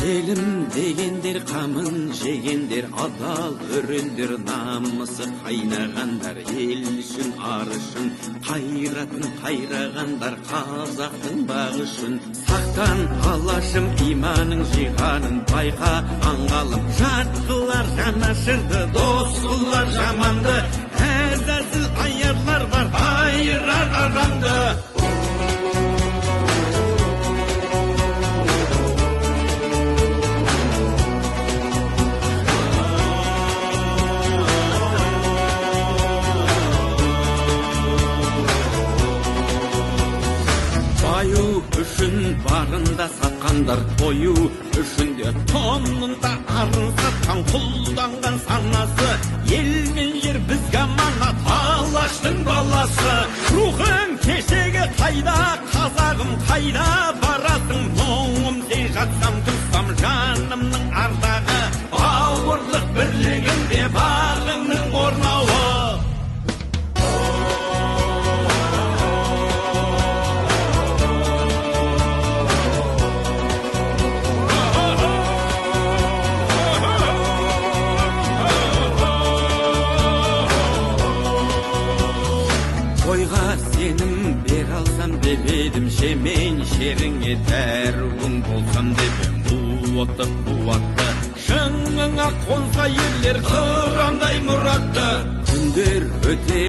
Елім дегендер қамын жегендер, адал өрендер, намысы қайнағандар, ел үшін ар үшін қайратын қайрағандар, қазақтың бағы үшін. Сақтан алашым иманың жиғанын байқа аңғалым, жат қылар жанашырды, дос қылар жаманды, әзәзіл аярлар бар айырар арамды. Баю үшін барында сатқандар, тою үшін де тонында арын сатқан, құлданған санасы, ел мен жер бізге аманат, алаштың баласы. Рухың кешегі қайда, қазағым қайда барасың, мұңым сен жатсам тұрсам жанымның ардағы, бауырлық бірлігінде бағыңның орнауы. Тойға сенім бер алсам деп едім, шемен шеріңе дәруің болсам деп ем. Қуатты шыңыңа қонса ерлер, қырандай мұратты күндер өте